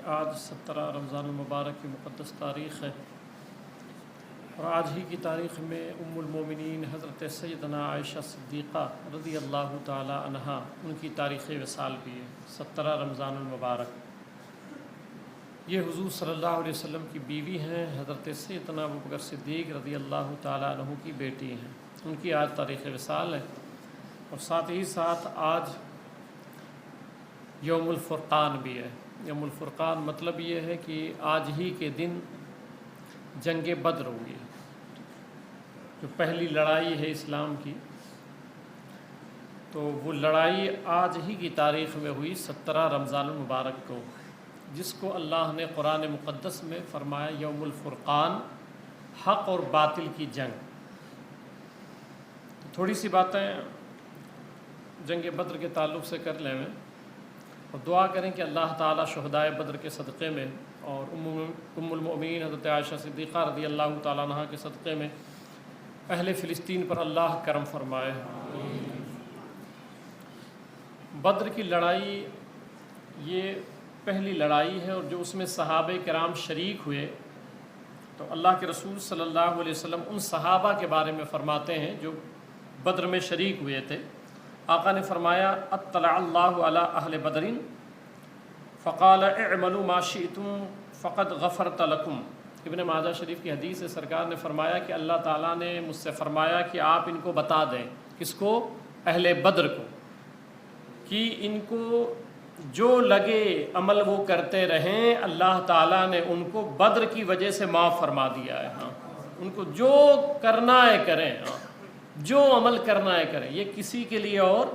آج 17 رمضان المبارک کی مقدس تاریخ ہے، اور آج ہی کی تاریخ میں ام المومنین حضرت سیدنا عائشہ صدیقہ رضی اللہ تعالی عنہا ان کی تاریخ وصال بھی ہے۔ 17 رمضان المبارک یہ حضور صلی اللہ علیہ وسلم کی بیوی ہیں، حضرت سیدنا ابوبکر صدیق رضی اللہ تعالی عنہ کی بیٹی ہیں۔ ان کی آج تاریخ وصال ہے، اور ساتھ ہی ساتھ آج یوم الفرقان بھی ہے۔ یوم الفرقان مطلب یہ ہے کہ آج ہی کے دن جنگ بدر ہوئی، جو پہلی لڑائی ہے اسلام کی، تو وہ لڑائی آج ہی کی تاریخ میں ہوئی 17 رمضان المبارک کو، جس کو اللہ نے قرآن مقدس میں فرمایا یوم الفرقان، حق اور باطل کی جنگ۔ تھوڑی سی باتیں جنگ بدر کے تعلق سے کر لیں، اور دعا کریں کہ اللہ تعالیٰ شہدائے بدر کے صدقے میں اور ام المؤمنین حضرت عائشہ صدیقہ رضی اللہ تعالیٰ عنہ کے صدقے میں اہل فلسطین پر اللہ کرم فرمائے۔ بدر کی لڑائی یہ پہلی لڑائی ہے، اور جو اس میں صحابہ کرام شریک ہوئے، تو اللہ کے رسول صلی اللہ علیہ وسلم ان صحابہ کے بارے میں فرماتے ہیں جو بدر میں شریک ہوئے تھے۔ آقا نے فرمایا اطلع اللہ علی اہل بدر فقال اعملوا ما شئتم فقد غفرت لکم۔ ابن ماجہ شریف کی حدیث ہے، سرکار نے فرمایا کہ اللہ تعالیٰ نے مجھ سے فرمایا کہ آپ ان کو بتا دیں، کس کو؟ اہل بدر کو، کہ ان کو جو لگے عمل وہ کرتے رہیں، اللہ تعالیٰ نے ان کو بدر کی وجہ سے معاف فرما دیا ہے۔ ہاں، ان کو جو کرنا ہے کریں، جو عمل کرنا ہے کریں، یہ کسی کے لیے اور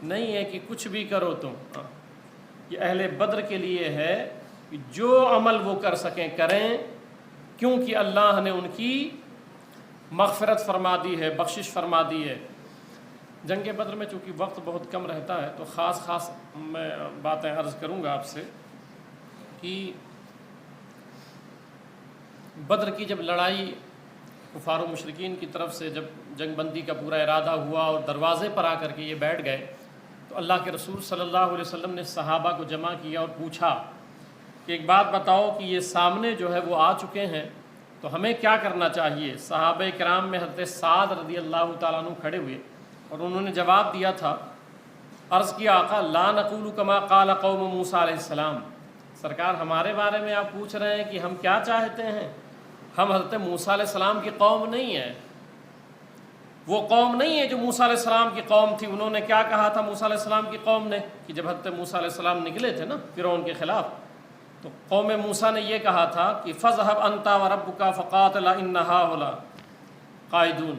نہیں ہے کہ کچھ بھی کرو تم، یہ اہل بدر کے لیے ہے کہ جو عمل وہ کر سکیں کریں، کیونکہ اللہ نے ان کی مغفرت فرما دی ہے، بخشش فرما دی ہے۔ جنگ بدر میں چونکہ وقت بہت کم رہتا ہے، تو خاص میں باتیں عرض کروں گا آپ سے کہ بدر کی جب لڑائی کفار و مشرکین کی طرف سے جب جنگ بندی کا پورا ارادہ ہوا اور دروازے پر آ کر کے یہ بیٹھ گئے، تو اللہ کے رسول صلی اللہ علیہ وسلم نے صحابہ کو جمع کیا اور پوچھا کہ ایک بات بتاؤ کہ یہ سامنے جو ہے وہ آ چکے ہیں، تو ہمیں کیا کرنا چاہیے؟ صحابہ کرام میں حضرت سعد رضی اللہ تعالیٰ عنہ کھڑے ہوئے، اور انہوں نے جواب دیا تھا، عرض کیا آقا لا نقول کما قال قوم موسیٰ علیہ السلام، سرکار ہمارے بارے میں آپ پوچھ رہے ہیں کہ ہم کیا چاہتے ہیں؟ ہم حضرت موسیٰ علیہ السلام کی قوم نہیں ہیں، وہ قوم نہیں ہے جو موسیٰ علیہ السلام کی قوم تھی۔ انہوں نے کیا کہا تھا موسیٰ علیہ السلام کی قوم نے، کہ جب حضرت موسیٰ علیہ السلام نکلے تھے نا فرعون کے خلاف، تو قوم موسیٰ نے یہ کہا تھا کہ فَاذْهَبْ أَنْتَ وَرَبُّكَ فَقَاتِلَا إِنَّ هَٰؤُلَاءِ قَاعِدُونَ۔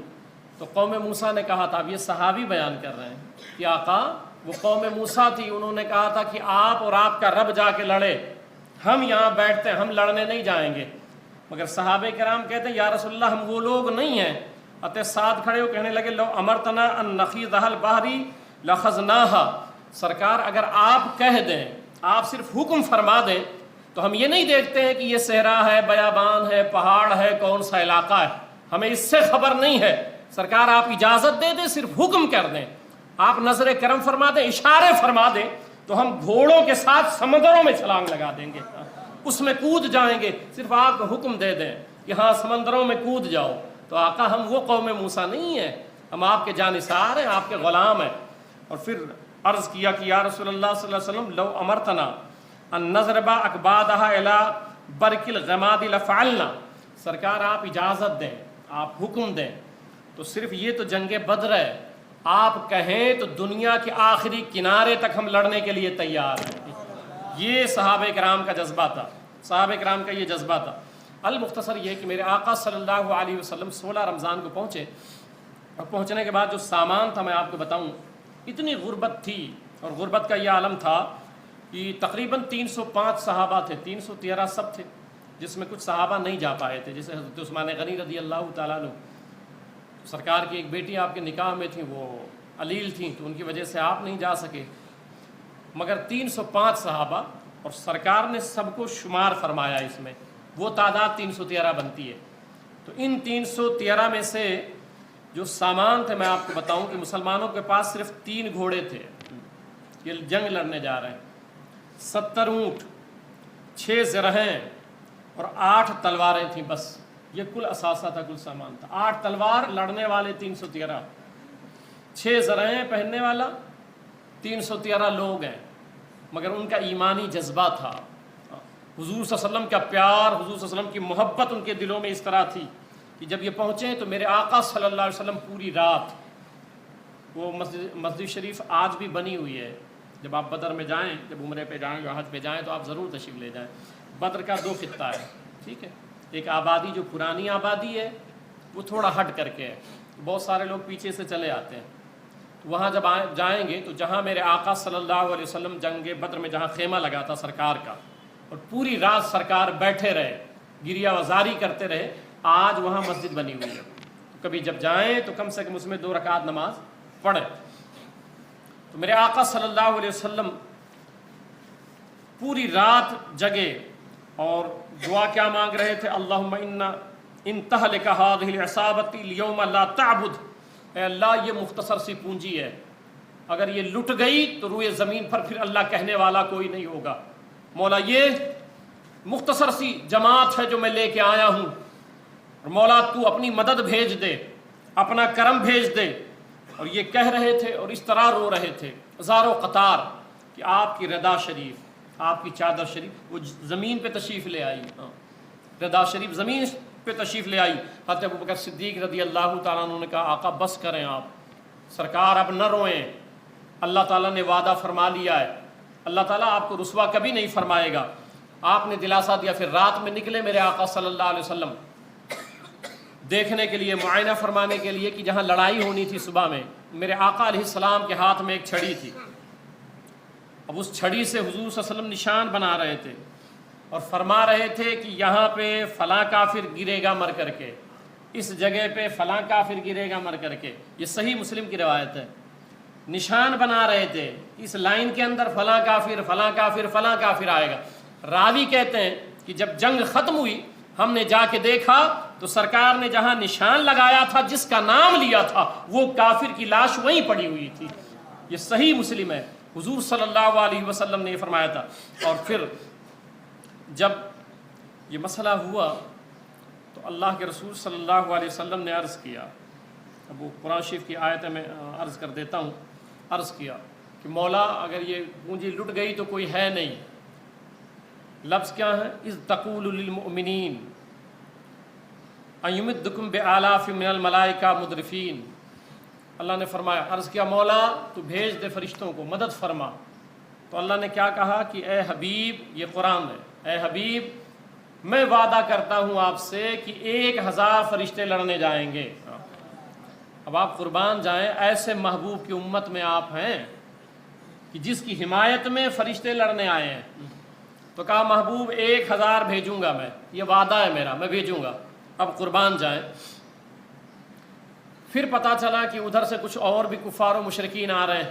تو قوم موسیٰ نے کہا تھا، اب یہ صحابی بیان کر رہے ہیں کہ آقا وہ قوم موسیٰ تھی، انہوں نے کہا تھا کہ آپ اور آپ کا رب جا کے لڑے، ہم یہاں بیٹھتے ہیں، ہم لڑنے نہیں جائیں گے۔ مگر صحابہ کرام کہتے ہیں یا رسول اللہ ہم وہ لوگ نہیں ہیں۔ حضرت سعد کھڑے ہو کہنے لگے لو امرتنا ان نخیضها البحر لخذناها، سرکار اگر آپ کہہ دیں، آپ صرف حکم فرما دیں، تو ہم یہ نہیں دیکھتے ہیں کہ یہ صحرا ہے، بیابان ہے، پہاڑ ہے، کون سا علاقہ ہے، ہمیں اس سے خبر نہیں ہے، سرکار آپ اجازت دے دیں، صرف حکم کر دیں، آپ نظر کرم فرما دیں، اشارے فرما دیں، تو ہم گھوڑوں کے ساتھ سمندروں میں چھلانگ لگا دیں گے، اس میں کود جائیں گے، صرف آپ حکم دے دیں کہ ہاں سمندروں میں کود جاؤ۔ تو آقا ہم وہ قوم موسیٰ نہیں ہیں، ہم آپ کے جانثار ہیں، آپ کے غلام ہیں۔ اور پھر عرض کیا کہ یا رسول اللہ صلی اللہ علیہ وسلم لو امرتنا ان نضرب اکبادها الى برق الغماد لفعلنا، سرکار آپ اجازت دیں، آپ حکم دیں، تو صرف یہ تو جنگ بدر ہے، آپ کہیں تو دنیا کے آخری کنارے تک ہم لڑنے کے لیے تیار ہیں۔ یہ صحابہ کرام کا جذبہ تھا، صحابہ کرام کا یہ جذبہ تھا۔ المختصر یہ کہ میرے آقا صلی اللہ علیہ وسلم 16 رمضان کو پہنچے، اور پہنچنے کے بعد جو سامان تھا میں آپ کو بتاؤں، اتنی غربت تھی، اور غربت کا یہ عالم تھا کہ تقریباً 305 صحابہ تھے، 313 سب تھے، جس میں کچھ صحابہ نہیں جا پائے تھے، جیسے حضرت عثمان غنی رضی اللہ تعالیٰ عنہ، سرکار کی ایک بیٹی آپ کے نکاح میں تھی، وہ علیل تھیں، تو ان کی وجہ سے آپ نہیں جا سکے، مگر 305 صحابہ، اور سرکار نے سب کو شمار فرمایا، اس میں وہ تعداد 313 بنتی ہے۔ تو ان 313 میں سے جو سامان تھے میں آپ کو بتاؤں کہ مسلمانوں کے پاس صرف 3 گھوڑے تھے، یہ جنگ لڑنے جا رہے ہیں، 70 اونٹ، 6 زرہیں اور 8 تلواریں تھیں، بس یہ کل اثاثہ تھا، کل سامان تھا۔ 8 تلوار، لڑنے والے 313، 6 زرہیں پہننے والا 313 لوگ ہیں، مگر ان کا ایمانی جذبہ تھا، حضور صلی اللہ علیہ وسلم کا پیار، حضور صلی اللہ علیہ وسلم کی محبت ان کے دلوں میں اس طرح تھی کہ جب یہ پہنچے تو میرے آقا صلی اللہ علیہ وسلم پوری رات، وہ مسجد شریف آج بھی بنی ہوئی ہے، جب آپ بدر میں جائیں، جب عمرے پہ جائیں یا حج پہ جائیں تو آپ ضرور تشریف لے جائیں۔ بدر کا 2 خطہ ہے، ٹھیک ہے، ایک آبادی جو پرانی آبادی ہے وہ تھوڑا ہٹ کر کے ہے، بہت سارے لوگ پیچھے سے چلے آتے ہیں، وہاں جب جائیں گے تو جہاں میرے آقا صلی اللہ علیہ وسلم جنگ بدر میں جہاں خیمہ لگا تھا سرکار کا، اور پوری رات سرکار بیٹھے رہے، گریہ وزاری کرتے رہے، آج وہاں مسجد بنی ہوئی ہے، کبھی جب جائیں تو کم سے کم اس میں 2 رکعت نماز پڑھیں۔ تو میرے آقا صلی اللہ علیہ وسلم پوری رات جگے اور دعا کیا مانگ رہے تھے؟ اللہم ان تہلک ہذہ العصابۃ اليوم لا تعبد، اے اللہ یہ مختصر سی پونجی ہے، اگر یہ لٹ گئی تو روئے زمین پر پھر اللہ کہنے والا کوئی نہیں ہوگا، مولا یہ مختصر سی جماعت ہے جو میں لے کے آیا ہوں، اور مولا تو اپنی مدد بھیج دے، اپنا کرم بھیج دے۔ اور یہ کہہ رہے تھے اور اس طرح رو رہے تھے ہزار و قطار کہ آپ کی ردا شریف، آپ کی چادر شریف وہ زمین پہ تشریف لے آئی، ردا شریف زمین پہ تشریف لے آئی۔ حضرت ابوبکر صدیق رضی اللہ تعالیٰ عنہ نے کہا آقا بس کریں آپ، سرکار اب نہ روئیں، اللہ تعالیٰ نے وعدہ فرما لیا ہے، اللہ تعالیٰ آپ کو رسوا کبھی نہیں فرمائے گا۔ آپ نے دلاسا دیا، پھر رات میں نکلے میرے آقا صلی اللہ علیہ وسلم دیکھنے کے لیے، معائنہ فرمانے کے لیے کہ جہاں لڑائی ہونی تھی صبح میں، میرے آقا علیہ السلام کے ہاتھ میں ایک چھڑی تھی، اب اس چھڑی سے حضور صلی اللہ علیہ وسلم نشان بنا رہے تھے اور فرما رہے تھے کہ یہاں پہ فلاں کافر گرے گا مر کر کے، اس جگہ پہ فلاں کافر گرے گا مر کر کے، یہ صحیح مسلم کی روایت ہے، نشان بنا رہے تھے اس لائن کے اندر فلاں کافر فلاں کافر فلاں کافر آئے گا۔ راوی کہتے ہیں کہ جب جنگ ختم ہوئی ہم نے جا کے دیکھا تو سرکار نے جہاں نشان لگایا تھا، جس کا نام لیا تھا، وہ کافر کی لاش وہیں پڑی ہوئی تھی، یہ صحیح مسلم ہے، حضور صلی اللہ علیہ وسلم نے یہ فرمایا تھا۔ اور پھر جب یہ مسئلہ ہوا تو اللہ کے رسول صلی اللہ علیہ وسلم نے عرض کیا، اب وہ قرآن شریف کی آیت میں عرض کر دیتا ہوں، عرض کیا کہ مولا اگر یہ پونجی لٹ گئی تو کوئی ہے نہیں، لفظ کیا ہے؟ اذ تقول للمؤمنین ان یمدکم بآلاف من الملائکہ مدرفین، اللہ نے فرمایا، عرض کیا مولا تو بھیج دے فرشتوں کو، مدد فرما، تو اللہ نے کیا کہا کہ اے حبیب، یہ قرآن ہے، اے حبیب میں وعدہ کرتا ہوں آپ سے کہ 1000 فرشتے لڑنے جائیں گے۔ اب آپ قربان جائیں، ایسے محبوب کی امت میں آپ ہیں کہ جس کی حمایت میں فرشتے لڑنے آئے ہیں، تو کہا محبوب 1000 بھیجوں گا میں، یہ وعدہ ہے میرا، میں بھیجوں گا، اب قربان جائیں۔ پھر پتہ چلا کہ ادھر سے کچھ اور بھی کفار و مشرکین آ رہے ہیں،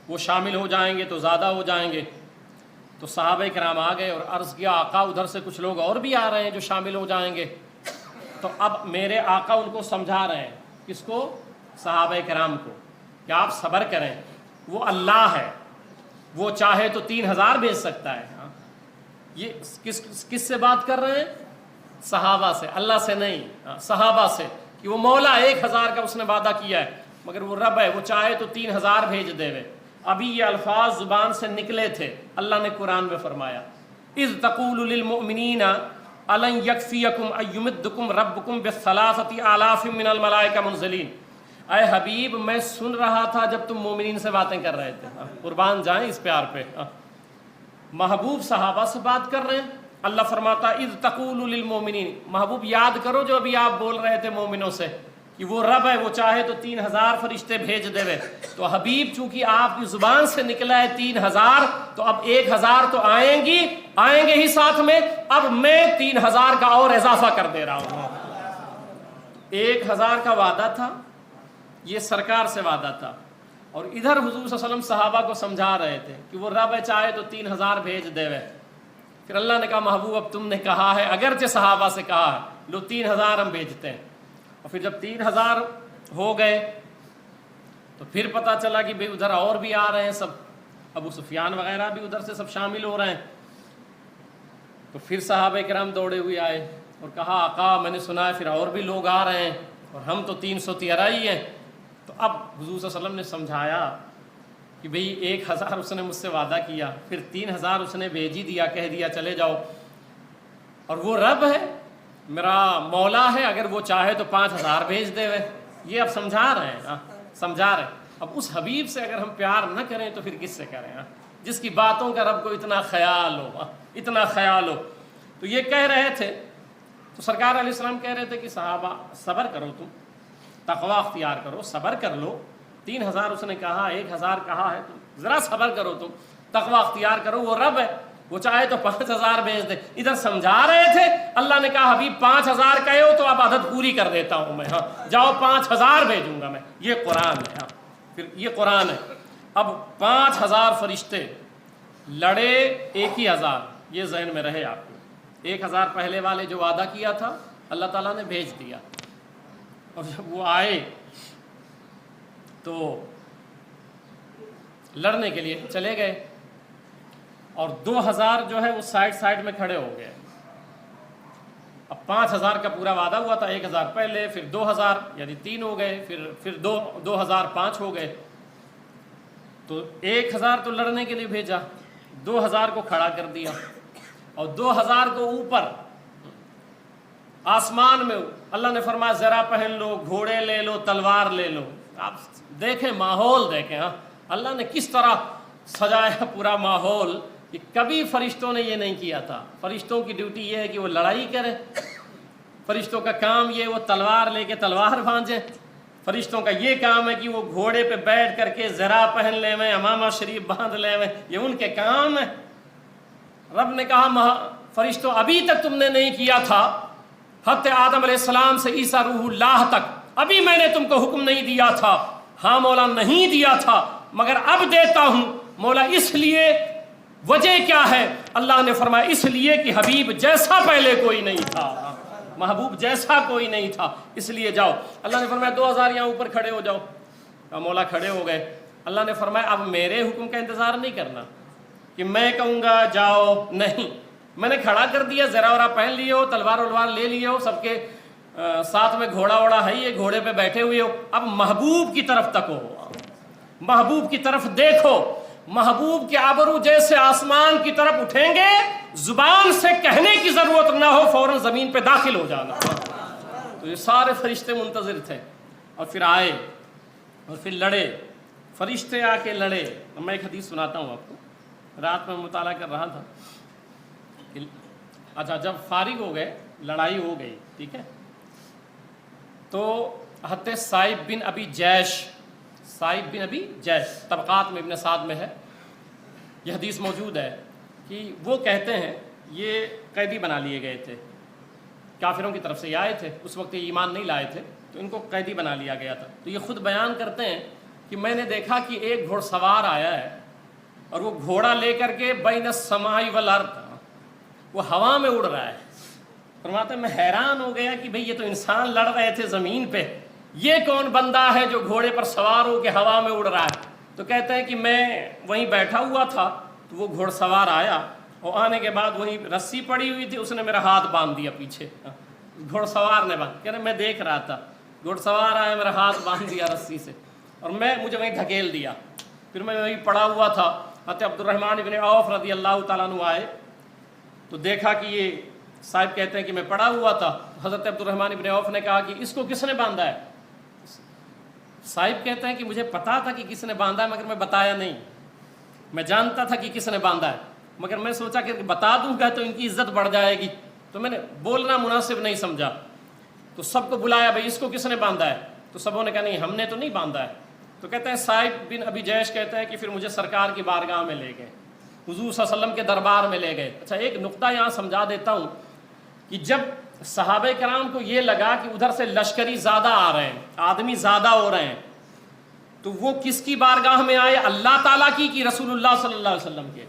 وہ شامل ہو جائیں گے تو زیادہ ہو جائیں گے، تو صحابہ کرام آ گئے اور عرض کیا آقا ادھر سے کچھ لوگ اور بھی آ رہے ہیں جو شامل ہو جائیں گے۔ تو اب میرے آقا ان کو سمجھا رہے ہیں، کس کو؟ صحابہ کرام کو، کہ آپ صبر کریں، وہ اللہ ہے، وہ چاہے تو 3000 بھیج سکتا ہے۔ یہ کس سے بات کر رہے ہیں؟ صحابہ سے، اللہ سے نہیں، صحابہ سے، کہ وہ مولا 1000 کا اس نے وعدہ کیا ہے، مگر وہ رب ہے، وہ چاہے تو 3000 بھیج دے وے۔ ابھی یہ الفاظ زبان سے نکلے تھے، اللہ نے قرآن میں فرمایا اذ تقول للمؤمنین الن یکفیکم ان یمدکم ربکم بثلاثۃ آلاف من الملائکہ منزلین، اے حبیب میں سن رہا تھا جب تم مومنین سے باتیں کر رہے تھے، قربان جائیں اس پیار پہ، محبوب صحابہ سے بات کر رہے ہیں، اللہ فرماتا اذ تقول للمؤمنین، محبوب یاد کرو جو ابھی آپ بول رہے تھے مومنوں سے کہ وہ رب ہے، وہ چاہے تو 3000 فرشتے بھیج دے وے، تو حبیب چونکہ آپ کی زبان سے نکلا ہے 3000، تو اب 1000 تو آئیں گے ہی ساتھ میں، اب میں 3000 کا اور اضافہ کر دے رہا ہوں۔ 1000 کا وعدہ تھا، یہ سرکار سے وعدہ تھا، اور ادھر حضور صلی اللہ علیہ وسلم صحابہ کو سمجھا رہے تھے کہ وہ رب ہے، چاہے تو 3000 بھیج دے وے۔ پھر اللہ نے کہا محبوب اب تم نے کہا ہے، اگرچہ صحابہ سے کہا ہے، لو 3000 ہم بھیجتے ہیں۔ اور پھر جب 3000 ہو گئے تو پھر پتہ چلا کہ بھئی ادھر اور بھی آ رہے ہیں، سب ابو سفیان وغیرہ بھی ادھر سے سب شامل ہو رہے ہیں۔ تو پھر صحابہ کرام دوڑے ہوئے آئے اور کہا آقا میں نے سنا ہے پھر اور بھی لوگ آ رہے ہیں اور ہم تو 313 ہی ہیں. تو اب حضور صلی اللہ علیہ وسلم نے سمجھایا کہ بھئی 1000 اس نے مجھ سے وعدہ کیا، پھر 3000 اس نے بھیج ہی دیا، کہہ دیا چلے جاؤ، اور وہ رب ہے میرا مولا ہے، اگر وہ چاہے تو 5000 بھیج دے. یہ اب سمجھا رہے ہیں، سمجھا رہے ہیں. اب اس حبیب سے اگر ہم پیار نہ کریں تو پھر کس سے کریں؟ جس کی باتوں کا رب کو اتنا خیال ہو، اتنا خیال ہو. تو یہ کہہ رہے تھے، تو سرکار علیہ السلام کہہ رہے تھے کہ صحابہ صبر کرو، تم تقوی اختیار کرو، صبر کر لو. 3000 اس نے کہا، 1000 کہا ہے، تو ذرا صبر کرو، تم تقوی اختیار کرو، وہ رب ہے، وہ چاہے تو 5000 بھیج دے. ادھر سمجھا رہے تھے، اللہ نے کہا حبیب 5000 کہے ہو تو اب عدد پوری کر دیتا ہوں میں، جاؤ 5000 بھیجوں گا میں. یہ قرآن ہے. پھر یہ قرآن ہے. اب 5000 فرشتے لڑے 1000، یہ ذہن میں رہے آپ کو. 1000 پہلے والے جو وعدہ کیا تھا اللہ تعالیٰ نے بھیج دیا، اور جب وہ آئے تو لڑنے کے لیے چلے گئے، اور 2000 جو ہے وہ سائڈ میں کھڑے ہو گئے. اب 5000 کا پورا وعدہ ہوا تھا، 1000 پہلے، پھر 2000 یعنی 3 ہو گئے، پھر 2000 5 ہو گئے. تو 1000 تو لڑنے کے لیے بھیجا، 2000 کو کھڑا کر دیا، اور 2000 کو اوپر آسمان میں اللہ نے فرمایا ذرا پہن لو، گھوڑے لے لو، تلوار لے لو. آپ دیکھیں ماحول دیکھیں، اللہ نے کس طرح سجایا پورا ماحول، کہ کبھی فرشتوں نے یہ نہیں کیا تھا. فرشتوں کی ڈیوٹی یہ ہے کہ وہ لڑائی کریں، فرشتوں کا کام یہ وہ تلوار لے کے تلوار بھانجیں، فرشتوں کا یہ کام ہے کہ وہ گھوڑے پہ بیٹھ کر کے زرا پہن لے میں، امامہ شریف باندھ لے میں، یہ ان کے کام ہے. رب نے کہا فرشتوں ابھی تک تم نے نہیں کیا تھا، حضرت آدم علیہ السلام سے عیسیٰ روح اللہ تک ابھی میں نے تم کو حکم نہیں دیا تھا. ہاں مولا نہیں دیا تھا، مگر اب دیتا ہوں. مولا اس لیے، وجہ کیا ہے؟ اللہ نے فرمایا اس لیے کہ حبیب جیسا پہلے کوئی نہیں تھا، محبوب جیسا کوئی نہیں تھا، اس لیے جاؤ. اللہ نے فرمایا 2000 یہاں اوپر کھڑے ہو جاؤ. مولا کھڑے ہو گئے. اللہ نے فرمایا اب میرے حکم کا انتظار نہیں کرنا کہ میں کہوں گا جاؤ، نہیں، میں نے کھڑا کر دیا، ذرا ورا پہن لیے ہو، تلوار ولوار لے لیے ہو، سب کے ساتھ میں گھوڑا ووڑا ہے، یہ گھوڑے پہ بیٹھے ہوئے ہو. اب محبوب کی طرف تکو، محبوب کی طرف دیکھو. محبوب کے ابرو جیسے آسمان کی طرف اٹھیں گے، زبان سے کہنے کی ضرورت نہ ہو، فوراً زمین پہ داخل ہو جانا. تو یہ سارے فرشتے منتظر تھے، اور پھر آئے اور پھر لڑے. فرشتے آ کے لڑے. میں ایک حدیث سناتا ہوں آپ کو، رات میں مطالعہ کر رہا تھا. اچھا، جب فارغ ہو گئے، لڑائی ہو گئی، ٹھیک ہے، تو حضرت سائب بن ابی جیش، طبقات میں ابن سعد میں ہے، یہ حدیث موجود ہے کہ وہ کہتے ہیں یہ قیدی بنا لیے گئے تھے، کافروں کی طرف سے یہ آئے تھے، اس وقت یہ ایمان نہیں لائے تھے، تو ان کو قیدی بنا لیا گیا تھا. تو یہ خود بیان کرتے ہیں کہ میں نے دیکھا کہ ایک گھوڑ سوار آیا ہے، اور وہ گھوڑا لے کر کے بین السماء والارض، وہ ہوا میں اڑ رہا ہے. فرماتے ہیں میں حیران ہو گیا کہ بھئی یہ تو انسان لڑ رہے تھے زمین پہ، یہ کون بندہ ہے جو گھوڑے پر سوار ہو کے ہوا میں اڑ رہا ہے؟ تو کہتے ہیں کہ میں وہیں بیٹھا ہوا تھا، تو وہ گھوڑ سوار آیا، اور آنے کے بعد وہیں رسی پڑی ہوئی تھی، اس نے میرا ہاتھ باندھ دیا پیچھے، گھوڑ سوار نے باندھ، کہہ رہے میں دیکھ رہا تھا، گھوڑ سوار آیا، میرا ہاتھ باندھ دیا رسی سے، اور مجھے وہیں دھکیل دیا. پھر میں وہیں پڑا ہوا تھا. حضرت عبد الرحمن بن عوف رضی اللہ تعالیٰ عنہ آئے تو دیکھا کہ یہ صاحب کہتے ہیں کہ میں پڑا ہوا تھا. حضرت عبد الرحمن بن عوف نے کہا کہ اس کو کس نے باندھا ہے؟ صاحب کہتے ہیں کہ مجھے پتا تھا کہ کس نے باندھا ہے، مگر میں بتایا نہیں. میں جانتا تھا کہ کس نے باندھا ہے، مگر میں سوچا کہ بتا دوں گا تو ان کی عزت بڑھ جائے گی، تو میں نے بولنا مناسب نہیں سمجھا. تو سب کو بلایا، بھائی اس کو کس نے باندھا ہے؟ تو سبوں نے کہا نہیں ہم نے تو نہیں باندھا ہے. تو کہتے ہیں صاحب بن ابی جیش کہتے ہیں کہ پھر مجھے سرکار کی بارگاہ میں لے گئے، حضور صلی اللہ علیہ وسلم کے دربار میں لے گئے. اچھا، ایک نقطہ یہاں سمجھا دیتا ہوں کہ جب صحابہ کرام کو یہ لگا کہ ادھر سے لشکری زیادہ آ رہے ہیں، آدمی زیادہ ہو رہے ہیں، تو وہ کس کی بارگاہ میں آئے؟ اللہ تعالیٰ کی رسول اللہ صلی اللہ علیہ وسلم کے،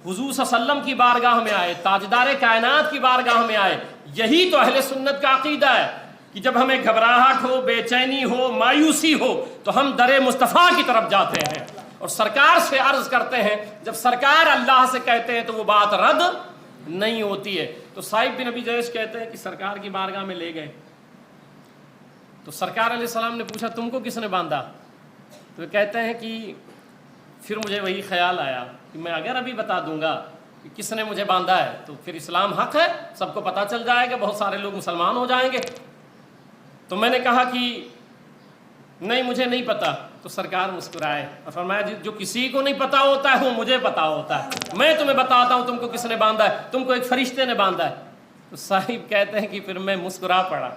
حضور صلی اللہ علیہ وسلم کی بارگاہ میں آئے، تاجدار کائنات کی بارگاہ میں آئے. یہی تو اہل سنت کا عقیدہ ہے کہ جب ہمیں گھبراہٹ ہو، بے چینی ہو، مایوسی ہو، تو ہم در مصطفیٰ کی طرف جاتے ہیں اور سرکار سے عرض کرتے ہیں. جب سرکار اللہ سے کہتے ہیں تو وہ بات رد نہیں ہوتی ہے۔ تو صائب بن ابی جیش کہتے ہیں کہ سرکار کی بارگاہ میں لے گئے تو سرکار علیہ السلام نے پوچھا تم کو کس نے باندھا؟ تو وہ کہتے ہیں کہ پھر مجھے وہی خیال آیا کہ میں اگر ابھی بتا دوں گا کہ کس نے مجھے باندھا ہے تو پھر اسلام حق ہے، سب کو پتہ چل جائے گا، بہت سارے لوگ مسلمان ہو جائیں گے۔ تو میں نے کہا کہ نہیں مجھے نہیں پتا۔ تو سرکار مسکرائے اور فرمایا جو کسی کو نہیں پتا ہوتا ہے وہ مجھے پتا ہوتا ہے، میں تمہیں بتاتا ہوں تم کو کس نے باندھا ہے، تم کو ایک فرشتے نے باندھا ہے۔ تو صاحب کہتے ہیں کہ پھر میں مسکرا پڑا،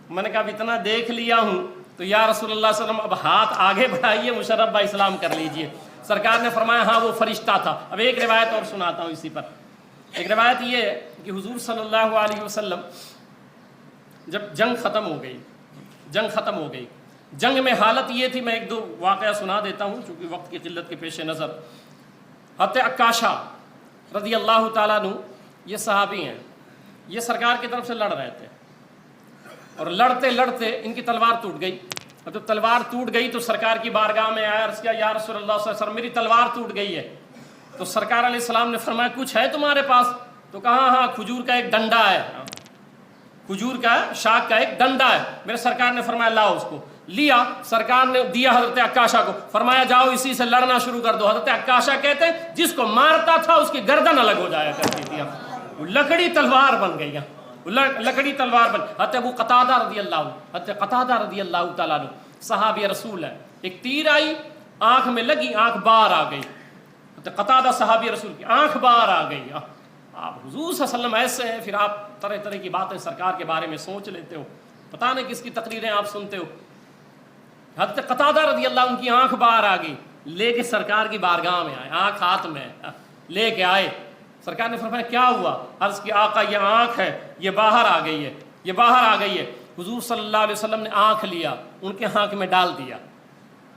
میں نے کہا اب اتنا دیکھ لیا ہوں تو یا رسول اللہ صلی اللہ علیہ وسلم اب ہاتھ آگے بڑھائیے، مشرف با اسلام کر لیجئے۔ سرکار نے فرمایا ہاں وہ فرشتہ تھا۔ اب ایک روایت اور سناتا ہوں اسی پر۔ ایک روایت یہ ہے کہ حضور صلی اللہ علیہ وسلم جب جنگ ختم ہو گئی، جنگ میں حالت یہ تھی، میں ایک دو واقعہ سنا دیتا ہوں چونکہ وقت کی قلت کے پیش نظر۔ حضرت عکاشہ رضی اللہ تعالیٰ عنہ یہ صحابی ہیں، یہ سرکار کی طرف سے لڑ رہے تھے اور لڑتے لڑتے ان کی تلوار ٹوٹ گئی، اور جب تلوار ٹوٹ گئی تو سرکار کی بارگاہ میں آیا، عرض کیا یا رسول اللہ صلی اللہ علیہ وسلم میری تلوار ٹوٹ گئی ہے۔ تو سرکار علیہ السلام نے فرمایا کچھ ہے تمہارے پاس؟ تو کہا ہاں کھجور کا ایک ڈنڈا ہے، کھجور کا شاخ کا ایک ڈنڈا ہے۔ میرے سرکار نے فرمایا لاؤ اس کو، لیا، سرکار نے دیا حضرت عکاشہ کو، فرمایا جاؤ اسی سے لڑنا شروع کر دو۔ حضرت عکاشہ کہتے ہیں جس کو مارتا تھا اس کی گردن الگ ہو جایا کرتی تھی، وہ لکڑی تلوار بن گئی، لکڑی تلوار بن۔ حضرت ابو قتادہ رضی اللہ تعالیٰ عنہ صحابی رسول ہے، ایک تیر آئی آنکھ میں لگی، آنکھ باہر آ گئی۔ حضرت قتادہ صحابی رسول کی آنکھ باہر آ گئی۔ آپ حضور صلی اللہ علیہ وسلم ایسے ہیں، پھر آپ طرح طرح کی باتیں سرکار کے بارے میں سوچ لیتے ہو، پتہ نہیں کس کی تقریریں آپ سنتے ہو۔ حضرت قتادہ رضی اللہ عنہ کی آنکھ باہر آ گئی، لے کے سرکار کی بارگاہ میں آئے، آنکھ ہاتھ میں لے کے آئے۔ سرکار نے فرمایا کیا ہوا؟ عرض کی آقا یہ آنکھ ہے، یہ باہر آ گئی ہے، یہ باہر آ گئی ہے۔ حضور صلی اللہ علیہ وسلم نے آنکھ لیا، ان کے آنکھ میں ڈال دیا،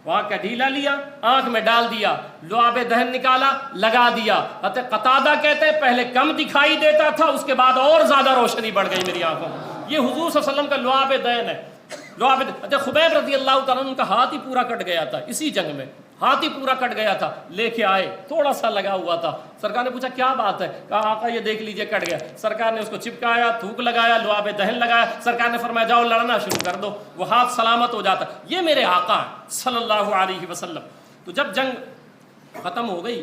وہاں کا ڈھیلا لیا، آنکھ میں ڈال دیا، لعاب دہن نکالا، لگا دیا۔ حضرت قتادہ کہتے ہیں پہلے کم دکھائی دیتا تھا، اس کے بعد اور زیادہ روشنی بڑھ گئی میری آنکھوں میں۔ یہ حضور صلی اللہ علیہ وسلم کا لعاب دہن ہے۔ حضرت خبیب رضی اللہ تعالیٰ عنہ کا ہاتھ ہی پورا کٹ گیا تھا، اسی جنگ میں ہاتھ ہی پورا کٹ گیا تھا، لے کے آئے، تھوڑا سا لگا ہوا تھا۔ سرکار نے پوچھا کیا بات ہے؟ کہا آقا یہ دیکھ لیجئے کٹ گیا۔ سرکار نے اس کو چپکایا، تھوک لگایا، لعاب دہن لگایا۔ سرکار نے فرمایا جاؤ لڑنا شروع کر دو، وہ ہاتھ سلامت ہو جاتا۔ یہ میرے آقا ہیں صلی اللہ علیہ وسلم۔ تو جب جنگ ختم ہو گئی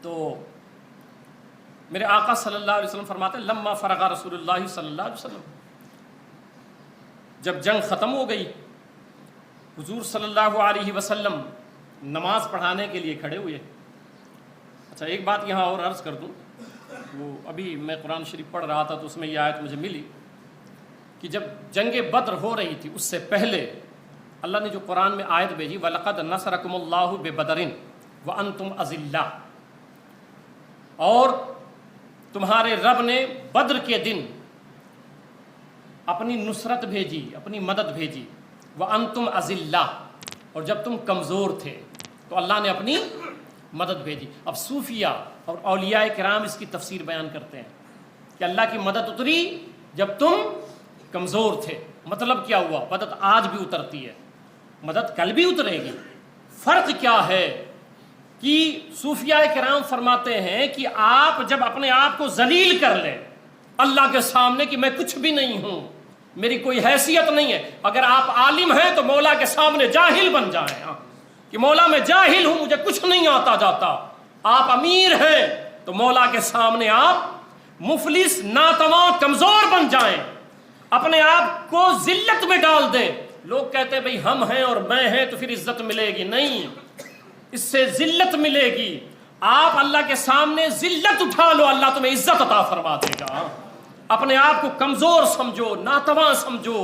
تو میرے آقا صلی اللہ علیہ وسلم فرماتے ہیں لما فرغ رسول اللہ صلی اللہ علیہ وسلم، جب جنگ ختم ہو گئی حضور صلی اللہ علیہ وسلم نماز پڑھانے کے لیے کھڑے ہوئے۔ اچھا ایک بات یہاں اور عرض کر دوں، وہ ابھی میں قرآن شریف پڑھ رہا تھا تو اس میں یہ آیت مجھے ملی کہ جب جنگ بدر ہو رہی تھی اس سے پہلے اللہ نے جو قرآن میں آیت بھیجی وَلَقَدْ نَصَرَكُمُ اللَّهُ بِبَدْرٍ وَأَنْتُمْ أَذِلَّةٌ، اور تمہارے رب نے بدر کے دن اپنی نصرت بھیجی، اپنی مدد بھیجی، وَأَنْتُمْ أَذِلَّةٌ، اور جب تم کمزور تھے تو اللہ نے اپنی مدد بھیجی۔ اب صوفیہ اور اولیاء کرام اس کی تفسیر بیان کرتے ہیں کہ اللہ کی مدد اتری جب تم کمزور تھے۔ مطلب کیا ہوا؟ مدد آج بھی اترتی ہے، مدد کل بھی اترے گی۔ فرق کیا ہے کہ صوفیاء کرام فرماتے ہیں کہ آپ جب اپنے آپ کو ذلیل کر لیں اللہ کے سامنے کہ میں کچھ بھی نہیں ہوں، میری کوئی حیثیت نہیں ہے، اگر آپ عالم ہیں تو مولا کے سامنے جاہل بن جائیں کہ مولا میں جاہل ہوں، مجھے کچھ نہیں آتا جاتا۔ آپ امیر ہیں تو مولا کے سامنے آپ مفلس، ناتواں، کمزور بن جائیں، اپنے آپ کو ذلت میں ڈال دیں۔ لوگ کہتے ہیں بھئی ہم ہیں اور میں ہیں تو پھر عزت ملے گی، نہیں، اس سے ذلت ملے گی۔ آپ اللہ کے سامنے ذلت اٹھا لو، اللہ تمہیں عزت عطا فرما دے گا۔ اپنے آپ کو کمزور سمجھو، ناتواں سمجھو،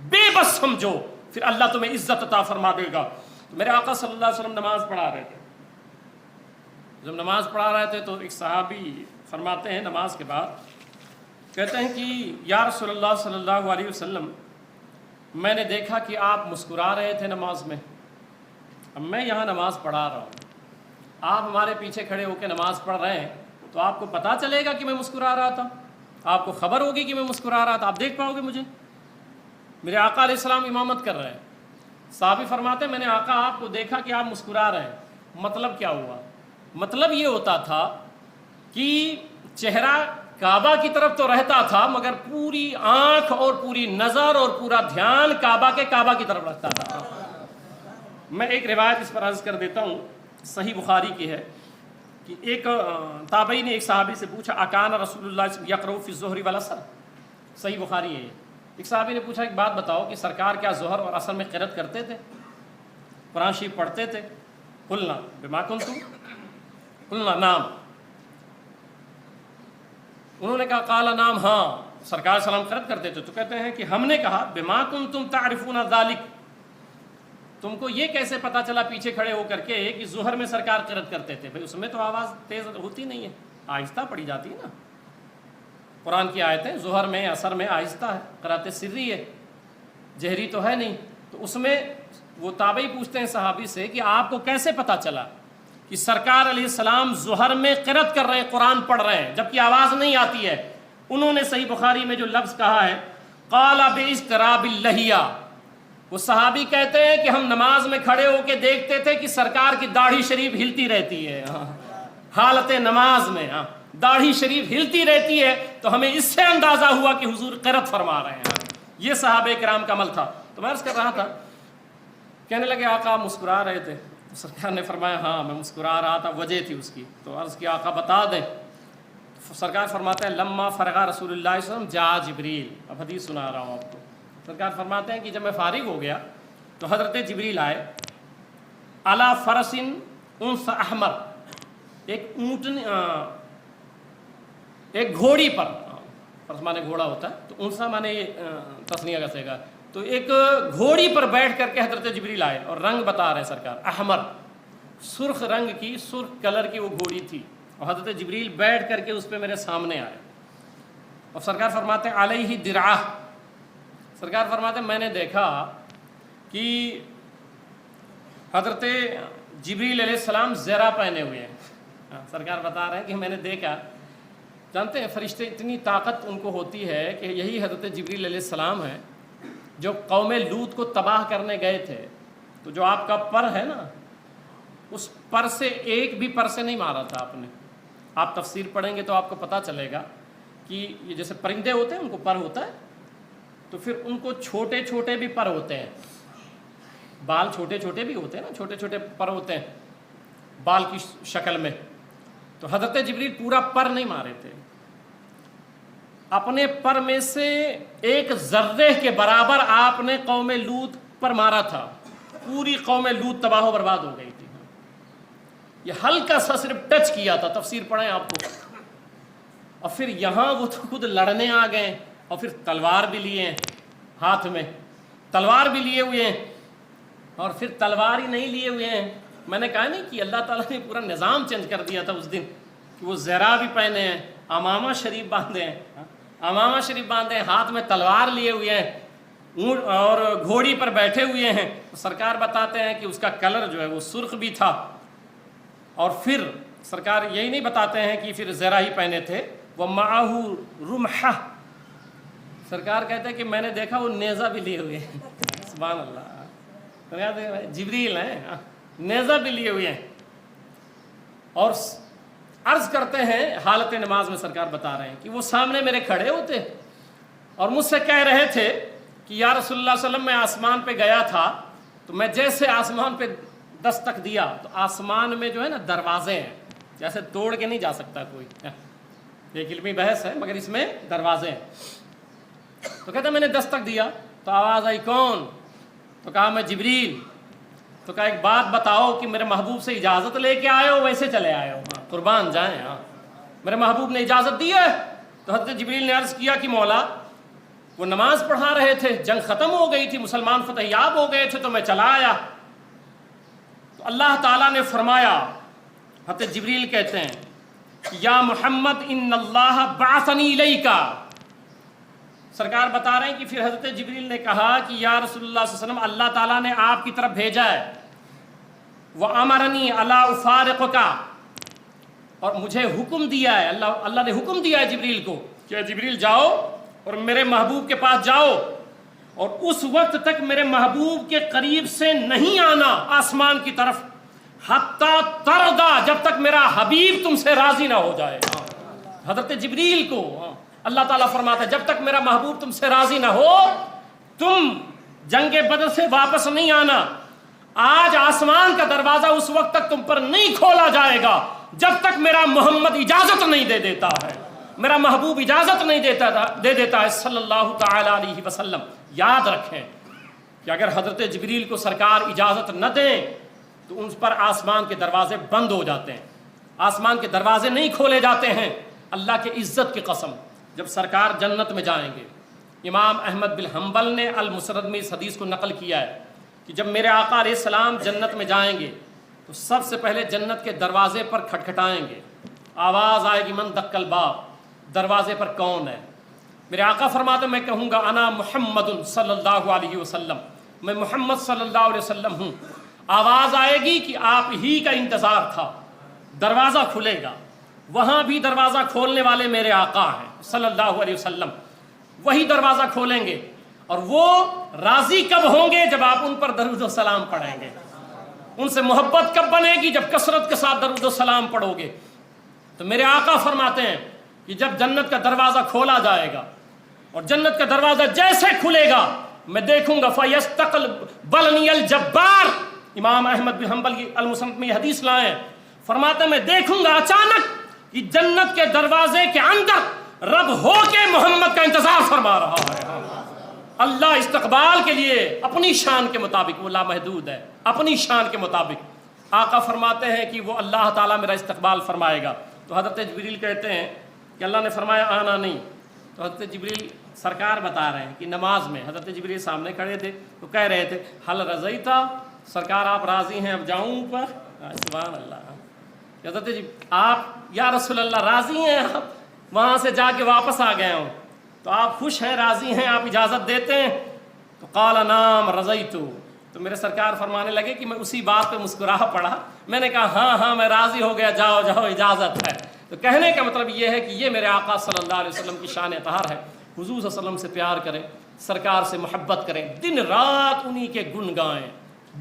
بے بس سمجھو، پھر اللہ تمہیں عزت عطا فرما دے گا۔ میرے آقا صلی اللہ علیہ وسلم نماز پڑھا رہے تھے، جب نماز پڑھا رہے تھے تو ایک صحابی فرماتے ہیں نماز کے بعد، کہتے ہیں کہ یا رسول اللہ صلی اللہ علیہ وسلم میں نے دیکھا کہ آپ مسکرا رہے تھے نماز میں، اب میں یہاں نماز پڑھا رہا ہوں، آپ ہمارے پیچھے کھڑے ہو کے نماز پڑھ رہے ہیں تو آپ کو پتہ چلے گا کہ میں مسکرا رہا تھا، آپ کو خبر ہوگی کہ میں مسکرا رہا تھا، آپ دیکھ پاؤ گے مجھے؟ میرے آقا علیہ السلام امامت کر رہے ہیں، صحابی فرماتے ہیں میں نے آقا آپ کو دیکھا کہ آپ مسکرا رہے ہیں۔ مطلب کیا ہوا؟ مطلب یہ ہوتا تھا کہ چہرہ کعبہ کی طرف تو رہتا تھا مگر پوری آنکھ اور پوری نظر اور پورا دھیان کعبہ کی طرف رکھتا تھا۔ میں ایک روایت اس پر عرض کر دیتا ہوں، صحیح بخاری کی ہے کہ ایک تابعی نے ایک صحابی سے پوچھا اکان رسول اللہ یقرؤ فی الظہر والعصر، صحیح بخاری ہے۔ ایک صحابی نے پوچھا ایک بات بتاؤ کہ سرکار کیا ظہر اور عصر میں قرأت کرتے تھے، قرآن شریف پڑھتے تھے؟ قلنا بما کنتم، قلنا نام، انہوں نے کہا قال نام، ہاں سرکار سلام قرأت کرتے تھے۔ تو کہتے ہیں کہ ہم نے کہا بما کنتم تعرفون ذلک، تم کو یہ کیسے پتا چلا پیچھے کھڑے ہو کر کے کہ ظہر میں سرکار قرأت کرتے تھے؟ بھئی اس میں تو آواز تیز ہوتی نہیں ہے، آہستہ پڑھی جاتی ہے نا، قرآن کی آیتیں ظہر میں عصر میں آہستہ ہے، قرأت سری ہے، جہری تو ہے نہیں۔ تو اس میں وہ تابعی پوچھتے ہیں صحابی سے کہ آپ کو کیسے پتا چلا کہ سرکار علیہ السلام ظہر میں قرأت کر رہے ہیں، قرآن پڑھ رہے ہیں جبکہ آواز نہیں آتی ہے؟ انہوں نے صحیح بخاری میں جو لفظ کہا ہے قال باضطراب اللحیہ، وہ صحابی کہتے ہیں کہ ہم نماز میں کھڑے ہو کے دیکھتے تھے کہ سرکار کی داڑھی شریف ہلتی رہتی ہے، حالت نماز میں داڑھی شریف ہلتی رہتی ہے، تو ہمیں اس سے اندازہ ہوا کہ حضور قرأت فرما رہے ہیں۔ یہ صحابہ کرام کا عمل تھا۔ تو میں عرض کر رہا تھا، کہنے لگے آقا مسکرا رہے تھے، تو سرکار نے فرمایا ہاں میں مسکرا رہا تھا، وجہ تھی اس کی۔ تو عرض کیا آقا بتا دیں؟ سرکار فرماتے ہیں لما فرغ رسول اللہ صلی اللہ علیہ وسلم جاء جبریل، اب حدیث سنا رہا ہوں آپ کو۔ سرکار فرماتے ہیں کہ جب میں فارغ ہو گیا تو حضرت جبریل آئے، علی فرس انث احمر، ایک اونٹنی، ایک گھوڑی پر، فرس مانے گھوڑا ہوتا ہے تو انثى مانے تثنیہ کا صیغہ، تو ایک گھوڑی پر بیٹھ کر کے حضرت جبریل آئے اور رنگ بتا رہے ہیں سرکار، احمر، سرخ رنگ کی، سرخ کلر کی وہ گھوڑی تھی، اور حضرت جبریل بیٹھ کر کے اس پہ میرے سامنے آئے، اور سرکار فرماتے ہیں علیہ درعہ، سرکار فرماتے ہیں میں نے دیکھا کہ حضرت جبریل علیہ السلام زرہ پہنے ہوئے ہیں۔ سرکار بتا رہے ہیں کہ میں نے دیکھا، جانتے ہیں فرشتے اتنی طاقت ان کو ہوتی ہے کہ یہی حضرت جبریل علیہ السلام ہے جو قوم لوط کو تباہ کرنے گئے تھے، تو جو آپ کا پر ہے نا، اس پر سے ایک بھی پر سے نہیں مارا تھا آپ نے۔ آپ تفسیر پڑھیں گے تو آپ کو پتہ چلے گا کہ یہ جیسے پرندے ہوتے ہیں ان کو پر ہوتا ہے، تو پھر ان کو چھوٹے چھوٹے بھی پر ہوتے ہیں، بال چھوٹے چھوٹے بھی ہوتے ہیں نا، چھوٹے چھوٹے پر ہوتے ہیں بال کی شکل میں، تو حضرت جبریل پورا پر نہیں مارے تھے، اپنے پر میں سے ایک ذرے کے برابر آپ نے قوم لوط پر مارا تھا، پوری قوم لوط تباہ و برباد ہو گئی تھی۔ یہ ہلکا سا صرف ٹچ کیا تھا، تفسیر پڑھیں آپ کو۔ اور پھر یہاں وہ تو خود لڑنے آ گئے، اور پھر تلوار بھی لیے ہیں ہاتھ میں، تلوار بھی لیے ہوئے ہیں، اور پھر تلوار ہی نہیں لیے ہوئے ہیں، میں نے کہا نہیں کہ اللہ تعالیٰ نے پورا نظام چینج کر دیا تھا اس دن، کہ وہ زرہ بھی پہنے ہیں، امامہ شریف باندھے ہیں، امامہ شریف باندھے ہیں، ہاتھ میں تلوار لیے ہوئے ہیں، اونٹ اور گھوڑی پر بیٹھے ہوئے ہیں۔ سرکار بتاتے ہیں کہ اس کا کلر جو ہے وہ سرخ بھی تھا، اور پھر سرکار یہی نہیں بتاتے ہیں کہ پھر زرہ ہی پہنے تھے، وَمَعَهُ رُمْحَةٌ، سرکار کہتے ہیں کہ میں نے دیکھا وہ نیزہ بھی لیے ہوئے ہیں۔ سبحان اللہ، جبریل ہیں، نیزہ بھی لیے ہوئے ہیں، اور عرض کرتے ہیں حالت نماز میں سرکار بتا رہے ہیں کہ وہ سامنے میرے کھڑے ہوتے اور مجھ سے کہہ رہے تھے کہ یا رسول اللہ صلی اللہ علیہ وسلم میں آسمان پہ گیا تھا، تو میں جیسے آسمان پہ دستک دیا تو آسمان میں جو ہے نا دروازے ہیں، جیسے توڑ کے نہیں جا سکتا کوئی، ایک علمی بحث ہے مگر اس میں دروازے ہیں۔ تو کہتا میں نے دستک دیا تو آواز آئی کون؟ تو کہا میں جبریل۔ تو کہا ایک بات بتاؤ کہ میرے محبوب سے اجازت لے کے آئے ہو ویسے چلے آئے ہو؟ قربان جائیں، میرے محبوب نے اجازت دی ہے؟ تو حضرت جبریل نے عرض کیا کہ مولا وہ نماز پڑھا رہے تھے، جنگ ختم ہو گئی تھی، مسلمان فتح یاب ہو گئے تھے، تو میں چلا آیا۔ تو اللہ تعالیٰ نے فرمایا، حضرت جبریل کہتے ہیں یا محمد ان اللہ بعثنی الیک، سرکار بتا رہے ہیں کہ پھر حضرت جبریل نے کہا کہ یا رسول اللہ صلی اللہ علیہ وسلم اللہ تعالیٰ نے آپ کی طرف بھیجا ہے، وَأَمَرَنِي أَلَا أُفَارِقُكَ، اور مجھے حکم دیا ہے، اللہ نے حکم دیا ہے جبریل کو کہ جبریل جاؤ اور میرے محبوب کے پاس جاؤ، اور اس وقت تک میرے محبوب کے قریب سے نہیں آنا آسمان کی طرف، حتیٰ تردا، جب تک میرا حبیب تم سے راضی نہ ہو جائے۔ حضرت جبریل کو اللہ تعالیٰ فرماتا ہے جب تک میرا محبوب تم سے راضی نہ ہو تم جنگ بدر سے واپس نہیں آنا. آج آسمان کا دروازہ اس وقت تک تم پر نہیں کھولا جائے گا جب تک میرا محمد اجازت نہیں دے دیتا ہے, میرا محبوب اجازت نہیں دے دیتا ہے صلی اللہ تعالی علیہ وسلم. یاد رکھیں کہ اگر حضرت جبریل کو سرکار اجازت نہ دیں تو ان پر آسمان کے دروازے بند ہو جاتے ہیں, آسمان کے دروازے نہیں کھولے جاتے ہیں. اللہ کے عزت کی قسم جب سرکار جنت میں جائیں گے, امام احمد بن حنبل نے المسند میں اس حدیث کو نقل کیا ہے کہ جب میرے آقا علیہ السلام جنت میں جائیں گے تو سب سے پہلے جنت کے دروازے پر کھٹکھٹائیں گے, آواز آئے گی من دق الباب, دروازے پر کون ہے؟ میرے آقا فرماتے میں کہوں گا انا محمد صلی اللہ علیہ وسلم, میں محمد صلی اللہ علیہ وسلم ہوں. آواز آئے گی کہ آپ ہی کا انتظار تھا, دروازہ کھلے گا. وہاں بھی دروازہ کھولنے والے میرے آقا ہیں صلی اللہ علیہ وسلم, وہی دروازہ کھولیں گے. اور وہ راضی کب ہوں گے؟ جب آپ ان پر درود و سلام پڑھیں گے. ان سے محبت کب بنے گی؟ جب کثرت کے ساتھ درود و سلام پڑھو گے. تو میرے آقا فرماتے ہیں کہ جب جنت کا دروازہ کھولا جائے گا اور جنت کا دروازہ جیسے کھلے گا میں دیکھوں گا فَيَسْتَقْبَلْنِيَ الْجَبَّارُ. امام احمد بن حنبل کی المسند میں یہ حدیث لائے ہیں, فرماتے ہیں میں دیکھوں گا اچانک کہ جنت کے دروازے کے اندر رب ہو کے محمد کا انتظار فرما رہا ہے. اللہ استقبال کے لیے اپنی شان کے مطابق, وہ لامحدود ہے, اپنی شان کے مطابق آقا فرماتے ہیں کہ وہ اللہ تعالیٰ میرا استقبال فرمائے گا. تو حضرت جبریل کہتے ہیں کہ اللہ نے فرمایا آنا نہیں. تو حضرت جبریل سرکار بتا رہے ہیں کہ نماز میں حضرت جبریل سامنے کھڑے تھے تو کہہ رہے تھے حل رضیتا, سرکار آپ راضی ہیں اب جاؤں اوپر؟ سبحان اللہ. حضرت آپ یا رسول اللہ راضی ہیں, آپ وہاں سے جا کے واپس آ گئے ہوں تو آپ خوش ہیں, راضی ہیں, آپ اجازت دیتے ہیں؟ تو قال نعم رضیت. تو میرے سرکار فرمانے لگے کہ میں اسی بات پہ مسکرا پڑا, میں نے کہا ہاں ہاں میں راضی ہو گیا, جاؤ جاؤ اجازت ہے. تو کہنے کا مطلب یہ ہے کہ یہ میرے آقا صلی اللہ علیہ وسلم کی شان اطہار ہے. حضور صلی اللہ علیہ وسلم سے پیار کریں, سرکار سے محبت کریں, دن رات انہی کے گن گائیں,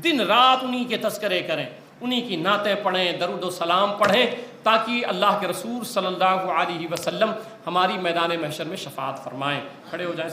دن رات انہی کے تذکرے کریں, انہی کی نعتیں پڑھیں, درود و سلام پڑھیں, تاکہ اللہ کے رسول صلی اللہ علیہ وسلم ہماری میدان محشر میں شفاعت فرمائیں. کھڑے ہو جائیں.